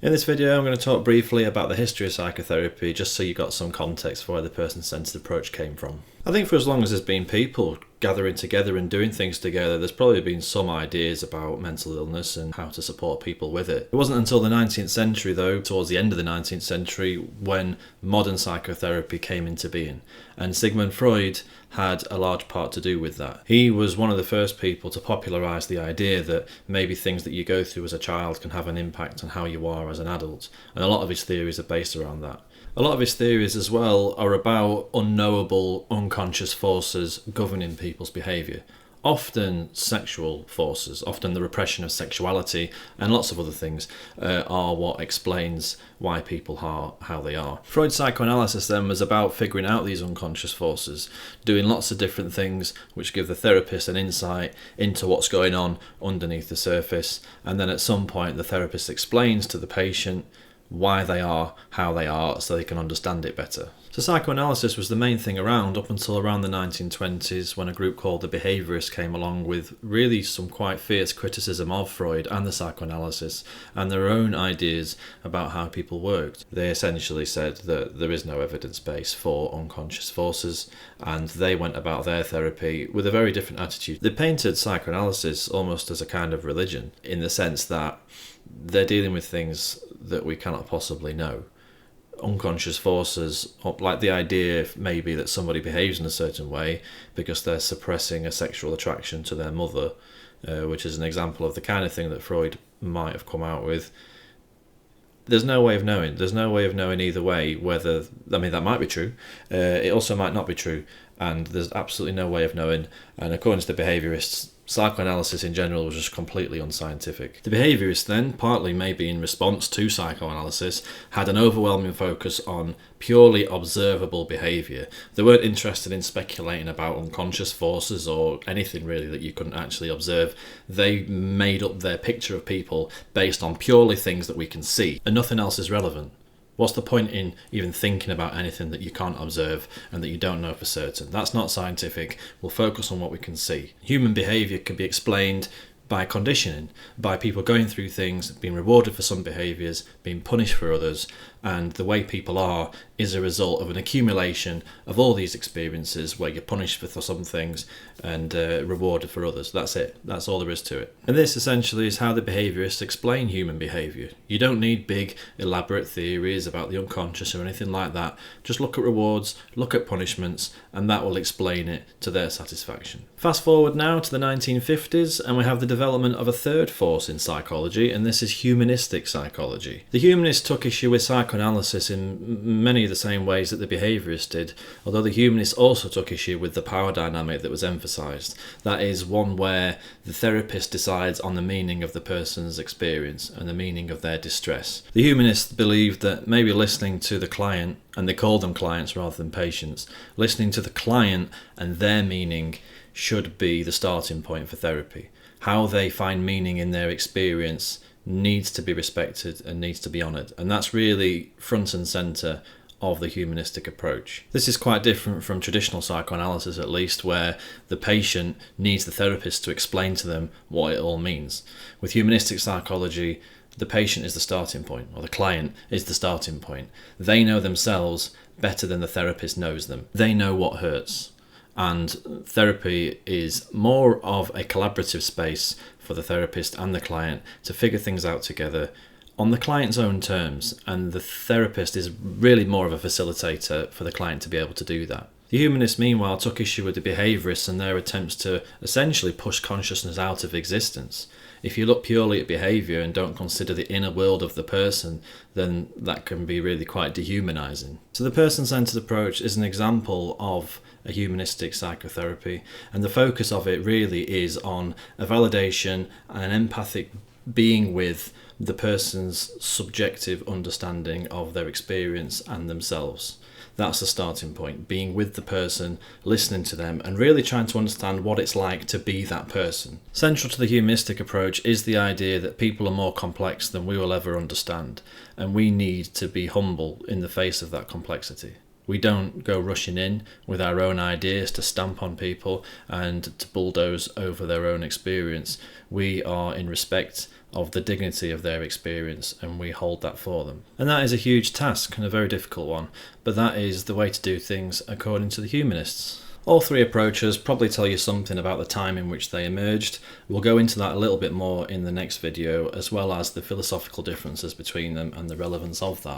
In this video, I'm going to talk briefly about the history of psychotherapy, just so you got some context for where the person-centered approach came from. I think for as long as there's been people gathering together and doing things together, there's probably been some ideas about mental illness and how to support people with it. It wasn't until the 19th century, though, towards the end of the 19th century, when modern psychotherapy came into being. And Sigmund Freud had a large part to do with that. He was one of the first people to popularise the idea that maybe things that you go through as a child can have an impact on how you are as an adult. And a lot of his theories are based around that. A lot of his theories as well are about unknowable, unconscious forces governing people's behaviour. Often sexual forces, often the repression of sexuality and lots of other things are what explains why people are how they are. Freud's psychoanalysis then was about figuring out these unconscious forces, doing lots of different things which give the therapist an insight into what's going on underneath the surface, and then at some point the therapist explains to the patient why they are how they are so they can understand it better. So psychoanalysis was the main thing around up until around the 1920s, when a group called the behaviourists came along with really some quite fierce criticism of Freud and the psychoanalysis and their own ideas about how people worked. They essentially said that there is no evidence base for unconscious forces, and they went about their therapy with a very different attitude. They painted psychoanalysis almost as a kind of religion, in the sense that they're dealing with things that we cannot possibly know. Unconscious forces, like the idea maybe that somebody behaves in a certain way because they're suppressing a sexual attraction to their mother, which is an example of the kind of thing that Freud might have come out with. There's no way of knowing. There's no way of knowing either way whether, that might be true. It also might not be true. And there's absolutely no way of knowing. And according to the behaviourists, psychoanalysis in general was just completely unscientific. The behaviourists then, partly maybe in response to psychoanalysis, had an overwhelming focus on purely observable behaviour. They weren't interested in speculating about unconscious forces or anything really that you couldn't actually observe. They made up their picture of people based on purely things that we can see, and nothing else is relevant. What's the point in even thinking about anything that you can't observe and that you don't know for certain? That's not scientific. We'll focus on what we can see. Human behaviour can be explained by conditioning, by people going through things, being rewarded for some behaviours, being punished for others, and the way people are is a result of an accumulation of all these experiences where you're punished for some things and rewarded for others. That's it. That's all there is to it. And this essentially is how the behaviourists explain human behaviour. You don't need big, elaborate theories about the unconscious or anything like that. Just look at rewards, look at punishments, and that will explain it to their satisfaction. Fast forward now to the 1950s, and we have the development of a third force in psychology, and this is humanistic psychology. The humanists took issue with psychoanalysis in many of the same ways that the behaviourists did, although the humanists also took issue with the power dynamic that was emphasised. That is, one where the therapist decides on the meaning of the person's experience and the meaning of their distress. The humanists believed that maybe listening to the client, and they called them clients rather than patients, listening to the client and their meaning should be the starting point for therapy. How they find meaning in their experience needs to be respected and needs to be honoured, and that's really front and centre of the humanistic approach. This is quite different from traditional psychoanalysis, at least, where the patient needs the therapist to explain to them what it all means. With humanistic psychology, the patient is the starting point, or the client is the starting point. They know themselves better than the therapist knows them. They know what hurts. And therapy is more of a collaborative space for the therapist and the client to figure things out together on the client's own terms, and the therapist is really more of a facilitator for the client to be able to do that. The humanists, meanwhile, took issue with the behaviourists and their attempts to essentially push consciousness out of existence. If you look purely at behaviour and don't consider the inner world of the person, then that can be really quite dehumanising. So the person-centred approach is an example of a humanistic psychotherapy, and the focus of it really is on a validation and an empathic being with the person's subjective understanding of their experience and themselves. That's the starting point, being with the person, listening to them, and really trying to understand what it's like to be that person. Central to the humanistic approach is the idea that people are more complex than we will ever understand, and we need to be humble in the face of that complexity. We don't go rushing in with our own ideas to stamp on people and to bulldoze over their own experience. We are, in respect of the dignity of their experience, and we hold that for them. And that is a huge task and a very difficult one, but that is the way to do things according to the humanists. All three approaches probably tell you something about the time in which they emerged. We'll go into that a little bit more in the next video, as well as the philosophical differences between them and the relevance of that.